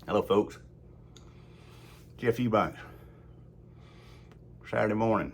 Hello, folks. Jeff Eubanks. Saturday morning,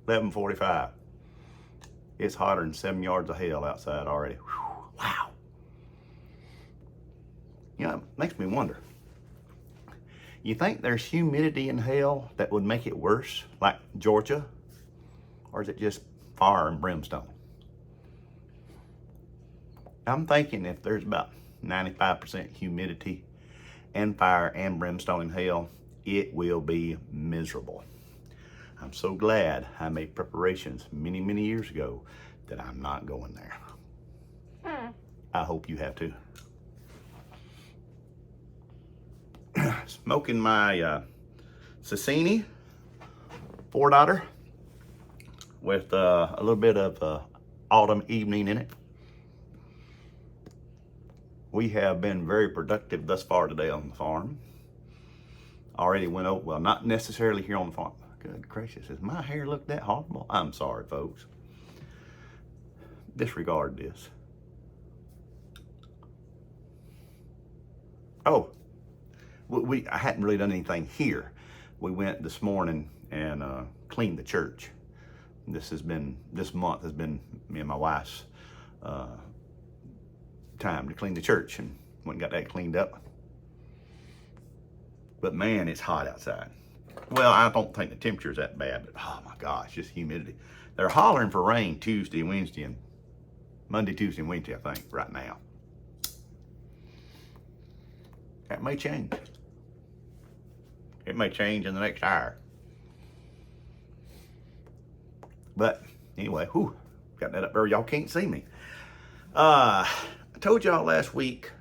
11:45. It's hotter than 7 yards of hell outside already. Whew, wow. You know, it makes me wonder. You think there's humidity in hell that would make it worse, like Georgia? Or is it just fire and brimstone? I'm thinking if there's about 95% humidity and fire and brimstone in hell, it will be miserable. I'm so glad I made preparations many, many years ago that I'm not going there. I hope you have too. Smoking my Sassini 4-daughter with a little bit of autumn evening in it. We have been very productive thus far today on the farm. Already went over, well, not necessarily here on the farm. Good gracious, does my hair look that horrible? I'm sorry, folks. Disregard this. Oh, I hadn't really done anything here. We went this morning and cleaned the church. This month has been me and my wife's time to clean the church, and went and got that cleaned up. But man, it's hot outside. Well, I don't think the temperature is that bad, but oh my gosh, just humidity. They're hollering for rain Tuesday, Wednesday, and Monday, Tuesday, and Wednesday, I think, right now. That may change. It may change in the next hour. But anyway, whew, got that up there. Y'all can't see me. I told y'all last week,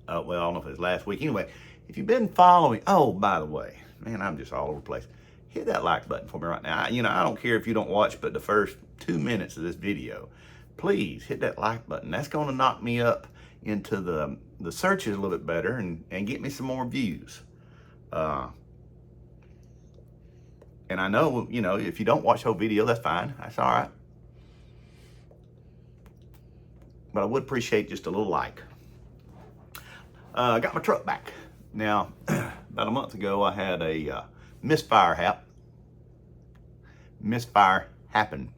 well, I don't know if it was last week. Anyway, if you've been following, oh, by the way, man, I'm just all over the place. Hit that like button for me right now. I don't care if you don't watch but the first 2 minutes of this video. Please hit that like button. That's going to knock me up into the searches a little bit better and get me some more views. And I know, if you don't watch the whole video, that's fine. That's all right. But I would appreciate just a little like. I got my truck back. Now, about a month ago, I had a misfire happen.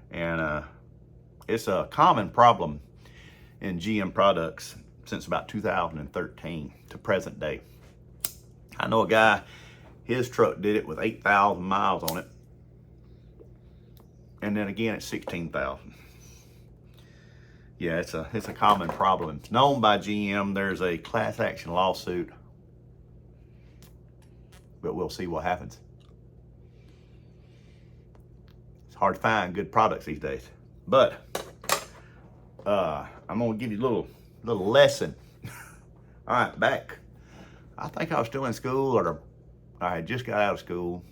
And it's a common problem in GM products since about 2013 to present day. I know a guy, his truck did it with 8,000 miles on it. And then again at 16,000. Yeah, it's a common problem. It's known by GM. There's a class action lawsuit, but we'll see what happens. It's hard to find good products these days. But I'm gonna give you a little lesson. All right, back. I think I was still in school, or I had just got out of school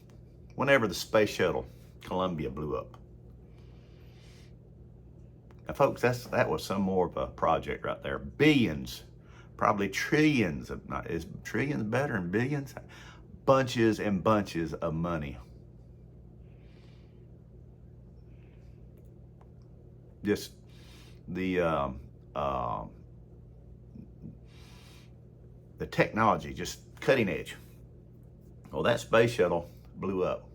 whenever the space shuttle Columbia blew up. Now, folks, that was some more of a project right there. Billions, probably trillions is trillions better than billions? Bunches and bunches of money. Just the technology, just cutting edge. Well, that space shuttle blew up.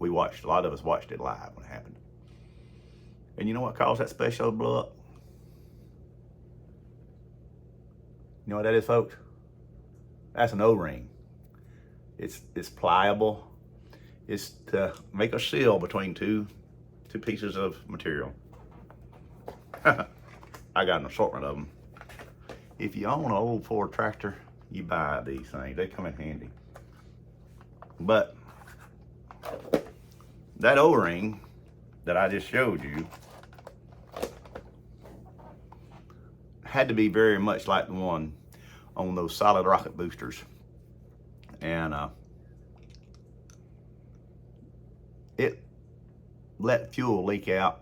A lot of us watched it live when it happened. And you know what caused that space shuttle to blow up? You know what that is, folks? That's an O-ring. It's pliable. It's to make a seal between two pieces of material. I got an assortment of them. If you own an old Ford tractor, you buy these things. They come in handy. But that O-ring that I just showed you had to be very much like the one on those solid rocket boosters. And it let fuel leak out.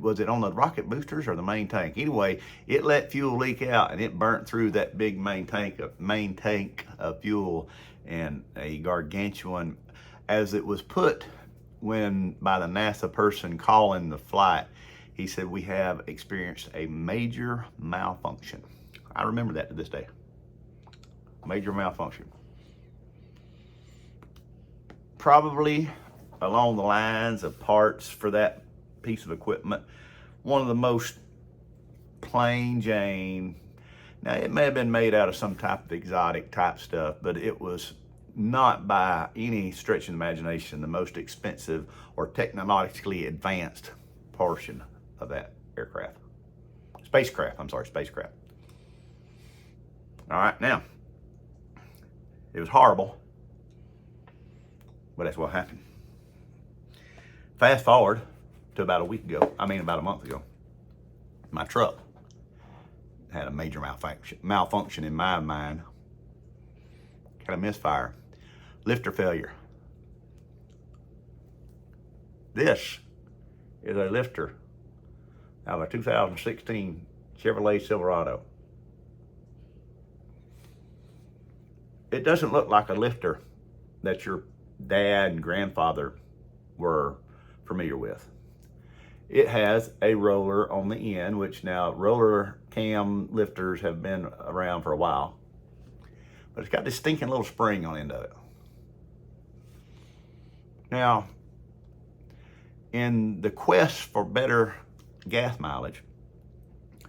Was it on the rocket boosters or the main tank? Anyway, it let fuel leak out and it burnt through that big main tank of fuel, and a gargantuan, as it was put when by the NASA person calling the flight, He said, we have experienced a major malfunction. I remember that to this day. Major malfunction. Probably along the lines of parts for that piece of equipment. One of the most plain Jane. Now, it may have been made out of some type of exotic type stuff, but it was not by any stretch of the imagination the most expensive or technologically advanced portion of that spacecraft. All right, now, it was horrible, but that's what happened. Fast forward to about a month ago, my truck had a major malfunction in my mind. Had a misfire, lifter failure. This is a lifter out of a 2016 Chevrolet Silverado. It doesn't look like a lifter that your dad and grandfather were familiar with. It has a roller on the end, which now roller cam lifters have been around for a while. But it's got this stinking little spring on the end of it. Now, in the quest for better gas mileage,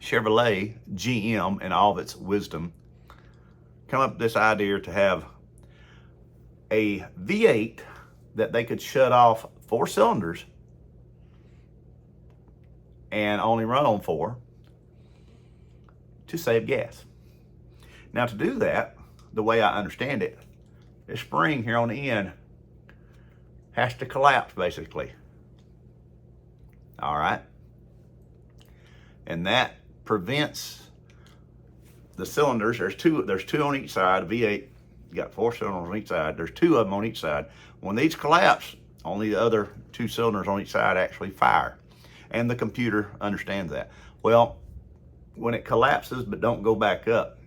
Chevrolet, GM, in all of its wisdom, come up with this idea to have a V8 that they could shut off 4 cylinders and only run on 4 to save gas. Now, to do that, the way I understand it, this spring here on the end has to collapse, basically. All right? And that prevents the cylinders. There's two on each side. V8, you got 4 cylinders on each side. There's 2 of them on each side. When these collapse, only the other 2 cylinders on each side actually fire. And the computer understands that. Well, when it collapses but don't go back up,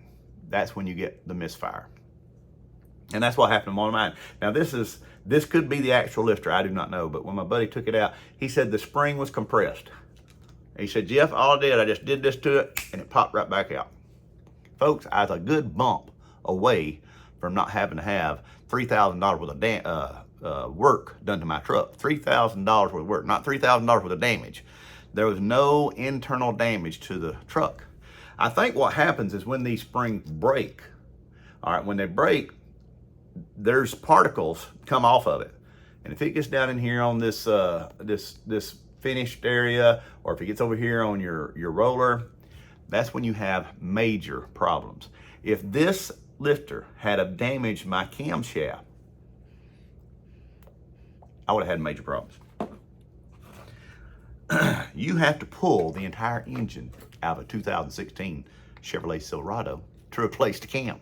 that's when you get the misfire. And that's what happened on mine. Now, this could be the actual lifter. I do not know. But when my buddy took it out, he said the spring was compressed. He said, Jeff, all I did, I just did this to it, and it popped right back out. Folks, I was a good bump away from not having to have $3,000 worth of work done to my truck. $3,000 worth of work, not $3,000 worth of damage. There was no internal damage to the truck. I think what happens is when these springs break, all right, when they break, there's particles come off of it. And if it gets down in here on this this finished area, or if it gets over here on your roller, that's when you have major problems. If this lifter had have damaged my camshaft, I would have had major problems. You have to pull the entire engine out of a 2016 Chevrolet Silverado to replace the cam.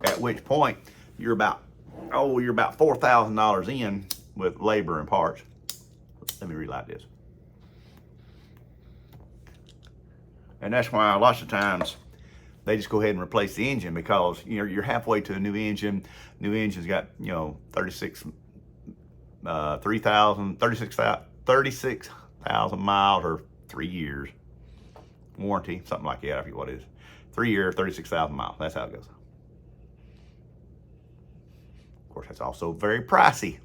At which point you're about $4,000 in with labor and parts. Let me relight this. And that's why lots of times they just go ahead and replace the engine, because you're halfway to a new engine. New engine's got 36,000 miles or 3 years warranty, something like that. I forget what it is. 3 year, 36,000 miles. That's how it goes. Of course, that's also very pricey.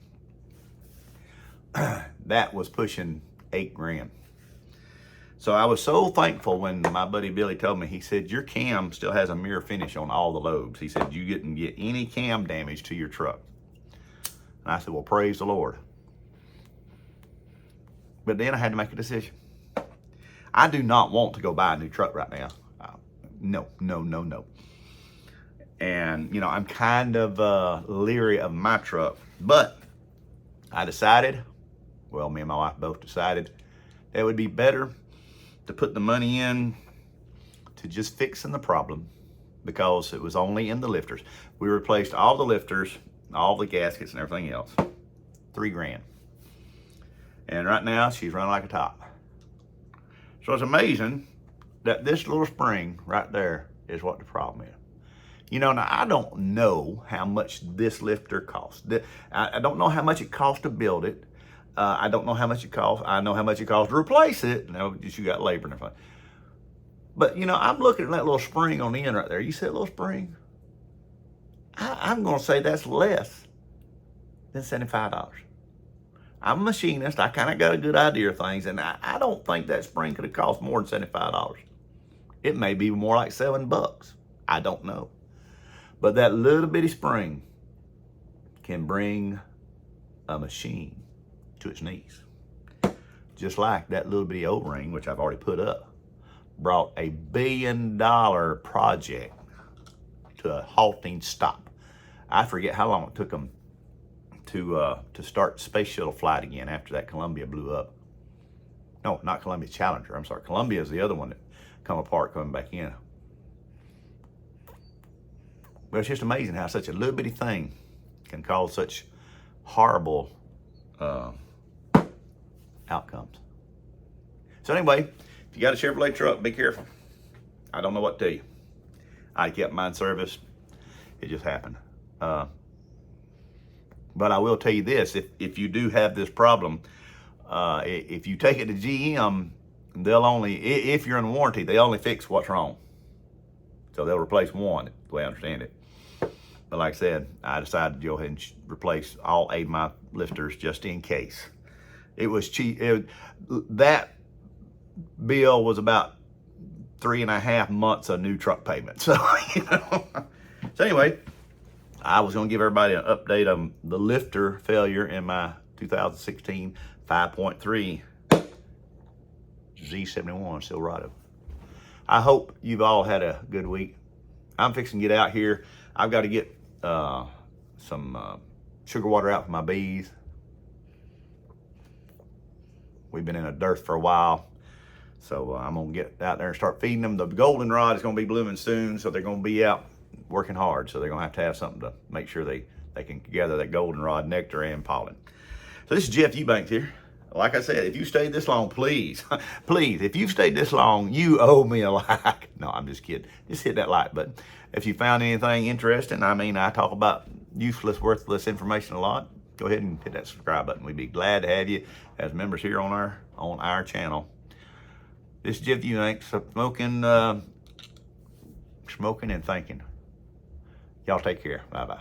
That was pushing $8,000. So I was so thankful when my buddy Billy told me. He said, your cam still has a mirror finish on all the lobes. He said, you didn't get any cam damage to your truck. And I said, well, praise the Lord. But then I had to make a decision. I do not want to go buy a new truck right now. No. And, I'm kind of leery of my truck. But I decided, well, me and my wife both decided, that it would be better to put the money in to just fixing the problem, because it was only in the lifters. We replaced all the lifters, all the gaskets and everything else. $3,000. And right now she's running like a top. So it's amazing that this little spring right there is what the problem is. Now I don't know how much this lifter costs. I don't know how much it costs to build it. I don't know how much it costs. I know how much it costs to replace it. No, just you got labor and everything. But, you know, I'm looking at that little spring on the end right there. You see that little spring? I'm going to say that's less than $75. I'm a machinist. I kind of got a good idea of things, and I don't think that spring could have cost more than $75. It may be more like $7. I don't know. But that little bitty spring can bring a machine to its knees. Just like that little bitty O-ring, which I've already put up, brought $1 billion project to a halting stop. I forget how long it took them to start space shuttle flight again after that Columbia blew up. No, not Columbia, Challenger. I'm sorry. Columbia is the other one that come apart coming back in. But it's just amazing how such a little bitty thing can cause such horrible outcomes. So anyway, if you got a Chevrolet truck, be careful. I don't know what to tell you. I kept mine serviced. It just happened. But I will tell you this, if you do have this problem, if you take it to GM, they'll only, if you're in warranty, they only fix what's wrong. So they'll replace one, the way I understand it. But like I said, I decided to go ahead and replace all 8 of my lifters just in case. It was cheap. That bill was about 3.5 months of new truck payment. So, you know. So anyway, I was going to give everybody an update on the lifter failure in my 2016 5.3 Z71 Silverado. I hope you've all had a good week. I'm fixing to get out here. I've got to get some sugar water out for my bees. We've been in a dearth for a while. So I'm going to get out there and start feeding them. The goldenrod is going to be blooming soon, so they're going to be out working hard. So they're going to have something to make sure they can gather that goldenrod nectar and pollen. So this is Jeff Eubanks here. Like I said, if you stayed this long, please, please, if you've stayed this long, you owe me a like. No, I'm just kidding. Just hit that like button. If you found anything interesting, I mean, I talk about useless, worthless information a lot. Go ahead and hit that subscribe button. We'd be glad to have you as members here on our channel. This is Jeff Eubanks, smoking and thinking. Y'all take care. Bye-bye.